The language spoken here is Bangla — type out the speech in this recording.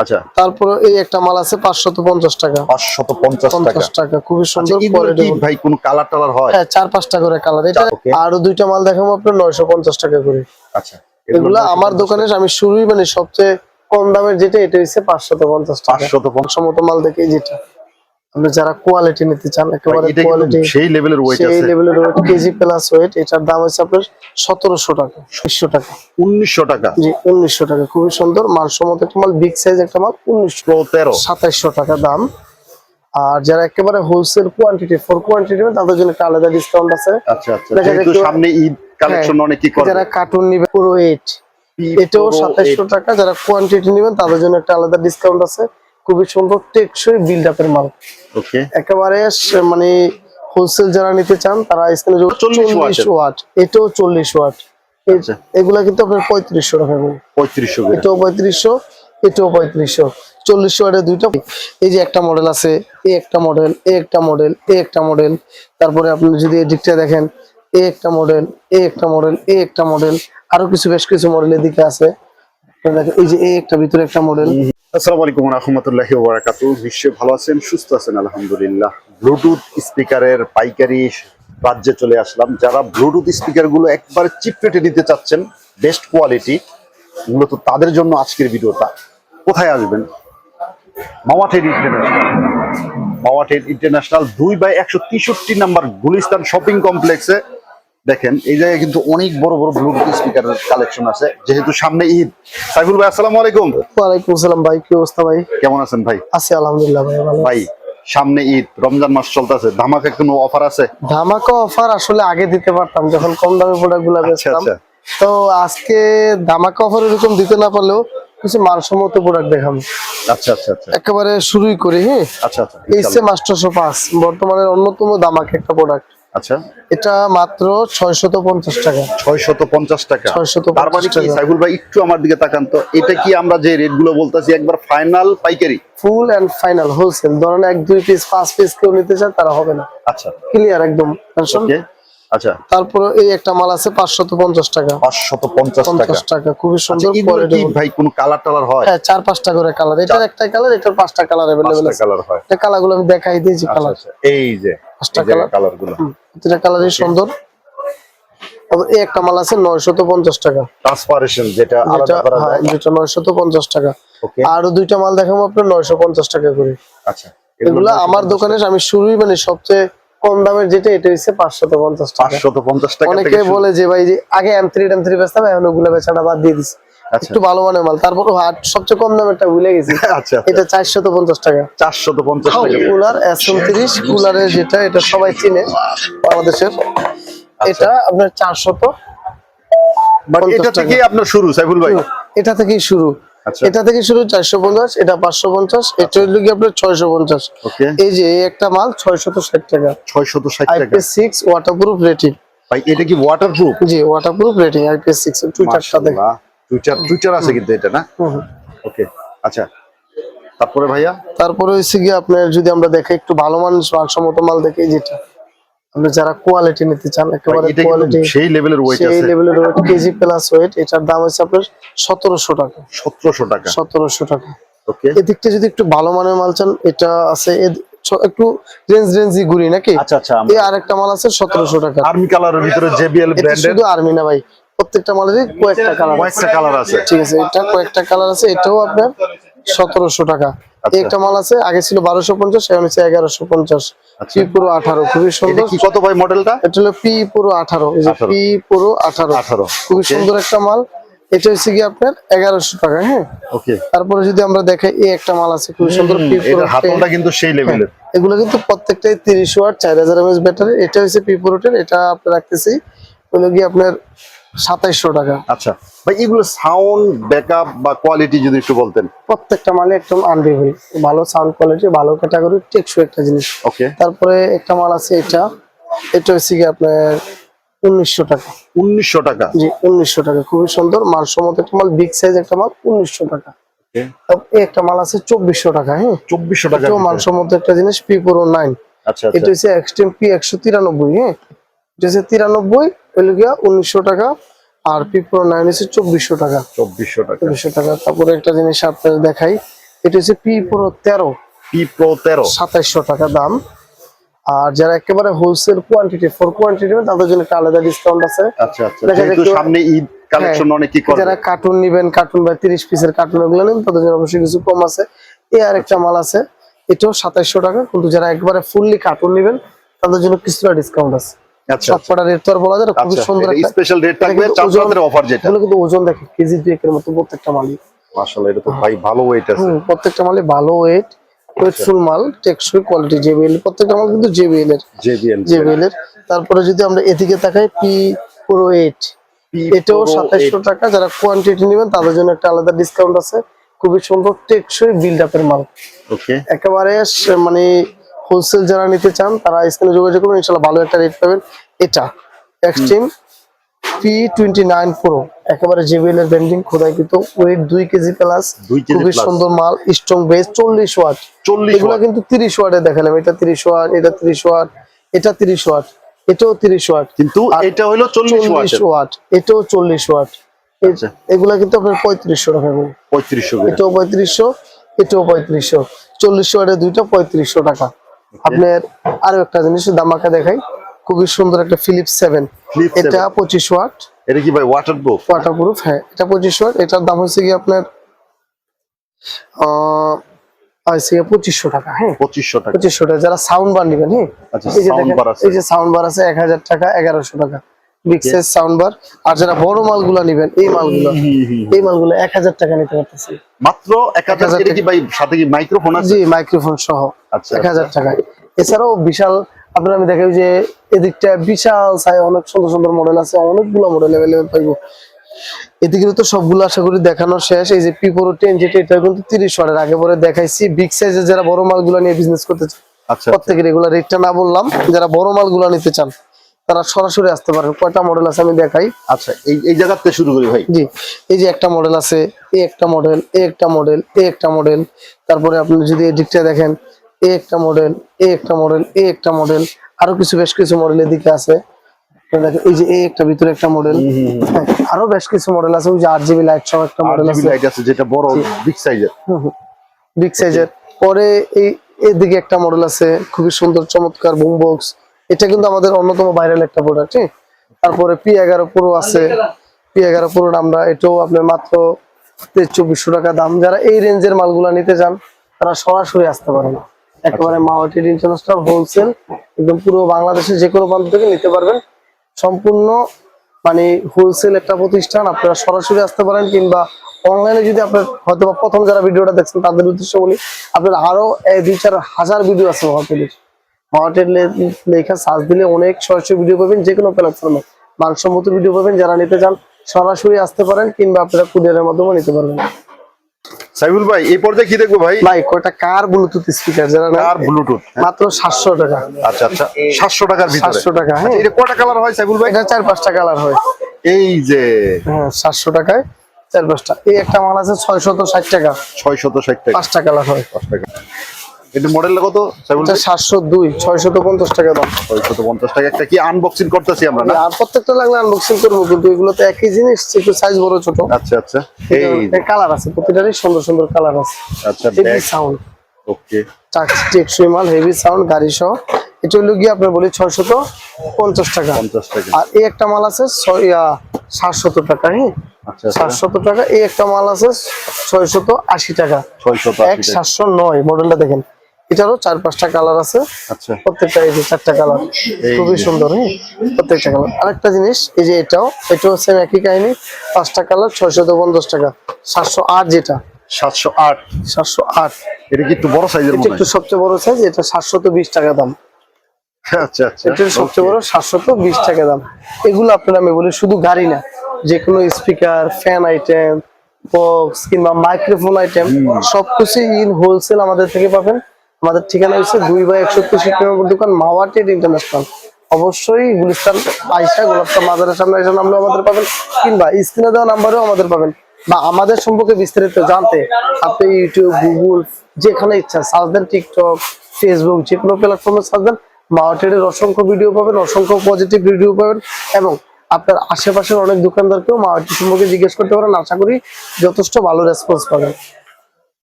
আচ্ছা, তারপরে এই একটা মাল আছে 550 টাকা। 550 টাকা, খুবই সুন্দর আচ্ছা, কোয়ালিটি। ভাই কোন কালার টালার হয়? হ্যাঁ, 4-5টা করে কালার। এটা আরো দুইটা মাল দেখাবো আপনার 950 টাকা করে। আচ্ছা, এগুলা আমার দোকানে আমি শুরুই মানে সবচেয়ে কম দামের যেটা এটা হচ্ছে 550 টাকা। 550 সমত মাল দেখে যেটা আপনি যারা কোয়ালিটি নিতে চান, একেবারে এটা কিন্তু কোয়ালিটি সেই লেভেলের ওয়েট সেই আছে। লেভেলের ওয়েট, কেজি প্লাস ওয়েট। এটার দাম হচ্ছে আপনার 1700 টাকা, 2100 টাকা। 1900 টাকা। জি, 1900 টাকা। খুবই সুন্দর মানসম্মত একটা মাল, বিগ সাইজ একটা মাল। 2700 টাকা দাম। আর যারা একেবারে হোলসেল কোয়ান্টিটি ফর কোয়ান্টিটি তাদের জন্য একটা আলাদা ডিসকাউন্ট আছে। আচ্ছা আচ্ছা, যেহেতু সামনে ঈদ কালেকশন অনেক কি করবে। যারা কার্টুন নেবে পুরো 8 এটাও 2700 টাকা। যারা কোয়ান্টিটি নেবেন তাদের জন্য একটা আলাদা ডিসকাউন্ট আছে। খুবই সুন্দর টেকসই বিল্ড আপের মাল। ওকে, একেবারে মানে হোলসেল যারা নিতে চান তারা স্ক্রিনে 40 ওয়াট, এটাও 40 ওয়াট। এগুলা কিন্তু আপনার 3500 টাকা করে। 3500, এটাও 3500, এটাও 3500। 40 ওয়াটের দুইটা। এই যে একটা মডেল আছে, এই একটা মডেল, এই একটা মডেল, এই একটা মডেল। তারপরে আপনি যদি এই দিকটা দেখেন, এই একটা মডেল, এই একটা মডেল, এই একটা মডেল, আরো কিছু বেশ কিছু মডেল এদিকে আছে। দেখেন এই যে এই একটা ভিতরে একটা মডেল। আসসালামু আলাইকুম ওয়া রাহমাতুল্লাহি ওয়া বারাকাতুহু। নিশ্চয়ই ভালো আছেন, সুস্থ আছেন আলহামদুলিল্লাহ। ব্লুটুথ স্পিকারের পাইকারি রাজ্যে চলে আসলাম। যারা ব্লুটুথ স্পিকার গুলো একবার চিপ রেটে নিতে চাচ্ছেন, বেস্ট কোয়ালিটি, মূলত তাদের জন্য আজকের ভিডিওটা। কোথায় আসবেন? Mawa trade international. Mawa trade international 2/163 number Gulistan shopping কমপ্লেক্সে। দেখেন এই জায়গায় কিন্তু অনেক বড় বড় ব্লুটুথ স্পিকারের কালেকশন আছে, যেহেতু সামনে ঈদ। সাইফুল ভাই, আসসালামু আলাইকুম। ওয়ালাইকুম আসসালাম ভাই, কি অবস্থা ভাই? কেমন আছেন ভাই? আছি আলহামদুলিল্লাহ ভাই, ভালো। ভাই সামনে ঈদ, রমজান মাস চলতেছে, ধামাকা কোনো অফার আছে? ধামাকা অফার আসলে আগে দিতে পারতাম যখন কম দামি প্রোডাক্ট গুলো বেচতাম। তো আজকে ধামাকা অফার এরকম দিতে না পারলেও কিছু মানসম্মত প্রোডাক্ট দেখাবো। আচ্ছা আচ্ছা আচ্ছা, একেবারে শুরুই করি। হ্যাঁ, আচ্ছা আচ্ছা, এইচএ মাস্টার 5 বর্তমানের অন্যতম ধামাকা একটা প্রোডাক্ট। আচ্ছা, এটা মাত্র 650 টাকা। 650 টাকা। 650 তার মানে কি টাকা। সাইফুল ভাই একটু আমার দিকে তাকান তো, এটা কি আমরা যে রেট গুলো বলতেছি একবার ফাইনাল পাইকারি? ফুল এন্ড ফাইনাল হোলসেল। ধরেন 1-2 পিস 5 পিস কেউ নিতে চান তারা হবে না। আচ্ছা, ক্লিয়ার একদম। ওকে, আচ্ছা। তারপরে এই একটা মাল আছে 550 টাকা। 550 টাকা, খুবই সুন্দর আচ্ছা, কোয়ালিটি। ভাই কোন কালার টালার হয়? হ্যাঁ, 4-5টা করে কালার। এটার একটা কালার, এটার 5টা কালার अवेलेबल আছে। কালার হয়। এটা কালারগুলো আমি দেখাই দিয়েছি কালার। আচ্ছা, এই যে 5টা কালার গুলো, এটা কালারই সুন্দর। আবার এই একটা মাল আছে 950 টাকা। ট্রান্সপারেশন যেটা আলাদা করা যায়, যেটা 950 টাকা। ওকে, আরো দুইটা মাল দেখাবো আপনার 950 টাকা করে। আচ্ছা, এগুলা আমার দোকানে আমি শুরুই মানে সবচেয়ে কম দামের যেটা এটা হচ্ছে 550 টাকা। 550 টাকা। অনেকে বলে যে ভাই যে আগে M3 বেচতাম, এখন ওগুলা বেচাটা বাদ দিয়ে দিছি। একটু ভালো মানের মাল। তারপর সবচেয়ে কম দামেরটা ভুলে গেছি। আচ্ছা, এটা 450 টাকা। 450 টাকা। কুলার S29 কুলারের যেটা, এটা সবাই চিনে বাংলাদেশের। এটা আপনার 400। এটা থেকে আপনার শুরু সাইফুল ভাই? এটা থেকেই শুরু। এটা থেকে শুরু 450, এটা 550, এটা হলো কি আপনার 650। ওকে, এই যে এই একটা মাল 660 টাকা। 660 টাকা। IP6 waterproof rating. ভাই এটা কি ওয়াটারপ্রুফ? জি, ওয়াটারপ্রুফ রেটিং IP6। টুইটারটা দেখেন, টুইটার আছে কিন্তু এটা না? ওকে, আচ্ছা। তারপরে ভাইয়া, তারপরে হইছে কি আপনার যদি আমরা দেখাই একটু ভালো মানসম্মত মাল দেখে, যেটা আপনি যারা কোয়ালিটি নিতে চান, একেবারে কোয়ালিটি সেই লেভেলের ওয়েট আছে, সেই লেভেলের ওয়েট, কেজি প্লাস ওয়েট। এটার দাম হচ্ছে আপনার 1700 টাকা। 1700 টাকা, 1700 টাকা। ওকে, এদিকটা যদি একটু ভালো মানের মাল চান, এটা আছে একটু রেঞ্জি ঘুরি নাকি। আচ্ছা আচ্ছা, এই আরেকটা মাল আছে 1700 টাকা। আর্মি কালারের ভিতরে JBL ব্র্যান্ডের। শুধু আর্মি না ভাই, প্রত্যেকটা মালেরই কয়েকটা কালার আছে। ঠিক আছে, এটা কয়েকটা কালার আছে। এটাও আপনার 1700 টাকা। একটা মাল আছে আগে ছিল 1250, এখন হচ্ছে 1150। পি পুরো 18, খুবই সুন্দর। কি কত ভাই মডেলটা? এটা হলো পি পুরো 18। এই যে পি পুরো 18, খুবই সুন্দর একটা মাল। এটা হচ্ছে কি আপনার 1100 টাকা। হ্যাঁ, ওকে। তারপরে যদি আমরা দেখাই এই একটা মাল আছে খুবই সুন্দর, পি পুরো। এর হাতলটা কিন্তু সেই লেভেলের। এগুলো কিন্তু প্রত্যেকটাই 30 ওয়াট 4000 mAh ব্যাটারি। এটা হচ্ছে পি পুরো 10। এটা আপনি রাখতেছি হলো কি আপনার 2700 টাকা। আচ্ছা ভাই, এগুলো সাউন্ড ব্যাকআপ বা কোয়ালিটি যদি একটু বলতেন। প্রত্যেকটা মালে একদম আনরিভেল, ভালো সাউন্ড কোয়ালিটি, ভালো ক্যাটাগরি, টেকসই একটা জিনিস। ওকে, তারপরে একটা মাল আছে এটা হচ্ছে কি আপনার 1900 টাকা। 1900 টাকা? জি, 1900 টাকা, খুবই সুন্দর মানসম্মত একটা মাল, বিগ সাইজ একটা মাল, 1900 টাকা। এই একটা মাল আছে 2400 টাকা। হ্যাঁ, 2400 টাকা, মানসম্মত একটা জিনিস, পি পুরো 9। আচ্ছা, এটা হচ্ছে এক্সট্রিম পি 193। হ্যাঁ, এটা হচ্ছে 93, হলো গিয়া 1900 টাকা। আর পি পুরো 9 হচ্ছে 2400 টাকা। 2400 টাকা। তারপরে একটা জিনিস আপনাদের দেখাই, এটা হচ্ছে পি প্রো 13, পি প্রো 13 2700 টাকা দাম। আর যারা একেবারে হোলসেল কোয়ান্টিটি ফর কোয়ান্টিটি তাদের জন্য একটা আলাদা ডিসকাউন্ট আছে। আচ্ছা আচ্ছা, যেহেতু সামনে ঈদ কালেকশন অনেক কি করবে, যারা কার্টুন নেবেন, কার্টুন বা 30 পিসের কার্টুন এগুলো নেন তাদের জন্য অবশ্যই কিছু কম আছে। এই আরেকটা মাল আছে, এটাও 2700 টাকা, কিন্তু যারা একবারে ফুললি কার্টুন নেবেন তাদের জন্য কিছুটা ডিসকাউন্ট আছে। আচ্ছা সবকটা রেট তো আর বলা যায় না, খুব সুন্দর একটা স্পেশাল রেট থাকবে, চাঁদরাতের অফার যেটা। এগুলো কিন্তু ওজন দেখেন কেজি 2 এর মতো প্রত্যেকটা মালই। মাশাআল্লাহ, এটা তো ভাই ভালো ওয়েট আছে। প্রত্যেকটা মালই ভালো ওয়েটফুল মাল, টেকসই কোয়ালিটি। জেবিএল প্রত্যেকটা মাল কিন্তু জেবিএল এর। তারপরে যদি আমরা এদিকে তাকাই, পি প্রো 8, এটাও 2700 টাকা। যারা কোয়ান্টিটি নেবেন তাদের জন্য একটা আলাদা ডিসকাউন্ট আছে। খুবই সুন্দর টেকসই বিল্ড আপের মাল। ওকে, একেবারে মানে হোলসেল যারা নিতে চান তারা স্ক্রিনে যোগাযোগ করবেন, ইনশাআল্লাহ ভালো একটা রেট পাবেন। এটা এক্সট্রিম P29 প্রো, একেবারে জেবিএল এর ব্র্যান্ডিং, খোদাইকৃত, ওয়েট 2 কেজি প্লাস, খুবই সুন্দর মাল, স্ট্রং বেস, 40 ওয়াট। এগুলা কিন্তু 30 ওয়াটে দেখালাম, এটা 30 ওয়াট, এটা 30 ওয়াট, এটা 30 ওয়াট, এটাও 30 ওয়াট, কিন্তু এটা হলো 40 ওয়াট, এটাও 40 ওয়াট। এগুলা কিন্তু আপনার 3500 টাকা করে, 3500, এটাও 3500, এটাও 3500, 40 ওয়াটের দুইটা 3500 টাকা। আপনার আরো একটা জিনিস দামাকা দেখাই, খুবই সুন্দর একটা ফিলিপস 7, এটা 25 ওয়াট। এটা কি ভাই ওয়াটারপ্রুফ? ওয়াটারপ্রুফ, হ্যাঁ, এটা 25 ওয়াট। এটার দাম হচ্ছে কি আপনার 2500 টাকা। হ্যাঁ, 2500 টাকা। 2500 টাকা। যারা সাউন্ড বার নেবেন, হ্যাঁ, আচ্ছা, এই যে সাউন্ড দেখেন, বার আছে, এই যে সাউন্ড বার আছে 1000 টাকা, 1100 টাকা বিগ সাইজ সাউন্ড বার। আর যারা বড় মালগুলো নেবেন, এই মালগুলো 1000 টাকা নিতে পারতেছে মাত্র 1000। এটা কি ভাই সাথে কি মাইক্রোফোন আছে? জি, মাইক্রোফোন সহ। আচ্ছা, 1000 টাকা। এছাড়াও বিশাল, আপনার আমি দেখাই যে এদিকটা বিশাল সাইজ, অনেক সুন্দর সুন্দর মডেল আছে, অনেকগুলো মডেল अवेलेबल পাইবো। এদিকে তো সবগুলো আশা করি দেখানো শেষ। এই যে পি প্রো 10, যেটা এটা কিন্তু 30 ওয়াটের, আগে পরে দেখাইছি। বিগ সাইজের যারা বড় মালগুলো নিয়ে বিজনেস করতে চান, আচ্ছা, প্রত্যেকের এগুলা রেটটা না বললাম, যারা বড় মালগুলো নিতে চান তারা সরাসরি আসতে পারেন। কয়টা মডেল আছে আমি দেখাই। আচ্ছা, এই জায়গাতে শুরু করি ভাই। জি, এই যে একটা মডেল আছে, এই একটা মডেল, এই একটা মডেল, এই একটা মডেল। তারপরে আপনি যদি এই দিকটা দেখেন, এই একটা মডেল, এই একটা মডেল, এই একটা মডেল, আরো বেশ কিছু মডেল এদিকে আছে। এই যে এই একটা ভিতরে একটা মডেল, আরো বেশ কিছু মডেল আছে। ওই যে 8GB লাইট সহ একটা মডেল আছে, লাইট আছে, যেটা বড় বিগ সাইজের। বিগ সাইজের। পরে এইদিকে একটা মডেল আছে, খুবই সুন্দর চমৎকার বুম বক্স। এটা কিন্তু আমাদের অন্যতম ভাইরাল একটা প্রোডাক্ট। তারপরে P11 প্রো আছে, P11 প্রো আমরা, এটাও আপনার মাত্র 2400 টাকা দাম। যারা এই রেঞ্জের মালগুলা নিতে চান তারা সরাসরি আসতে পারেন। একেবারে মাওয়াটেড ইন্টারন্যাশনাল হোলসেল, একদম পুরো বাংলাদেশের যে কোনো প্রান্ত থেকে নিতে পারবেন। সম্পূর্ণ মানে হোলসেল একটা প্রতিষ্ঠান, আপনারা সরাসরি আসতে পারেন। কিংবা অনলাইনে যদি আপনার হয়তো প্রথম যারা ভিডিওটা দেখছেন তাদের উদ্দেশ্য বলি, আপনার আরো 2-4 হাজার ভিডিও আছে মাওয়াটেড লেখা সার্চ দিলে অনেক সরাসরি ভিডিও পাবেন, যে কোনো প্ল্যাটফর্মে মানসম্মত ভিডিও পাবেন। যারা নিতে চান সরাসরি আসতে পারেন, কিংবা আপনারা কুরিয়ারের মাধ্যমে নিতে পারবেন। সাইফুল ভাই, এই পর্যায়ে কি দেখবো ভাই? ভাই কয়টা কার ব্লুটুথ স্পিকার, যারা কার ব্লুটুথ মাত্র 700 টাকা। আচ্ছা আচ্ছা, 700 টাকার ভিতরে। 700 টাকা, হ্যাঁ। এটা কয়টা কালার হয় সাইফুল ভাই? এটা 4-5টা কালার হয়। এই যে, হ্যাঁ, 700 টাকায় 4-5টা। এই একটা মাল আছে 660 টাকা, 660 টাকা, 5টা কালার হয়। 5 টাকা। এটা মডেলটা কত সাইফুল এটা ভাই? 702, 650 টাকা দাম। 650 টাকা। একটা কি আনবক্সিং করতেছি আমরা না? আর প্রত্যেকটা লাগলে আনবক্সিং করবো, কিন্তু এগুলো তো একই জিনিস, একটু সাইজ বড় ছোট। আচ্ছা আচ্ছা, এই কালার আছে, প্রতিটারই সুন্দর সুন্দর কালার আছে। আচ্ছা, হেভি সাউন্ড, ওকে, টেকসই মাল, হেভি সাউন্ড, গাড়ি সহ। এটা হলো গিয়ে আপনার বলি 650 টাকা। 50 টাকা। আর এই একটা মাল আছে 700 টাকা। হ্যাঁ, আচ্ছা, 700 টাকা। এই একটা মাল আছে 680 টাকা। 680 টাকা। 709 মডেলটা দেখেন, এটারও 4-5টা কালার আছে। আচ্ছা, প্রত্যেকটা এই যে 4টা কালার, খুবই সুন্দর। হ্যাঁ, প্রত্যেকটা কালার। আরেকটা জিনিস, এই যে এটাও সেম একই কাহিনী, 5টা কালার, 650 টাকা। 708, যেটা 708। 708, এটা কি একটু বড় সাইজের এটা মনে একটু হয়? সবচেয়ে বড় সাইজ, এটা 720 টাকা দাম। আচ্ছা আচ্ছা, এটা সবচেয়ে বড়, 720 টাকা দাম। এগুলো আপনার আমি বলি শুধু গাড়ি না, যে কোনো স্পিকার, ফ্যান আইটেম, বক্স কিংবা মাইক্রোফোন আইটেম সবকিছু ইন হোলসেল আমাদের থেকে পাবেন। আমাদের ঠিকানা হচ্ছে 2/131 নম্বর দোকান, মাওয়াটেড ইন্টারন্যাশনাল। অবশ্যই গুলিস্তান আইসা গোলাপটা মাজারের সামনে এসে নামলেও আমাদের পাবেন, কিংবা স্ক্রিনে দেওয়া নাম্বারেও আমাদের পাবেন। বা আমাদের সম্পর্কে বিস্তারিত জানতে আপনি ইউটিউব, গুগল, যেখানে ইচ্ছা সার্চ দেন, টিকটক, ফেসবুক, যে কোনো প্ল্যাটফর্মে সার্চ দেন, মাওয়াটেডের অসংখ্য ভিডিও পাবেন, অসংখ্য পজিটিভ রিভিউ পাবেন। এবং আপনার আশেপাশের অনেক দোকানদারকেও মাওয়াটেড সম্পর্কে জিজ্ঞেস করতে পারেন, আশা করি যথেষ্ট ভালো রেসপন্স পাবেন।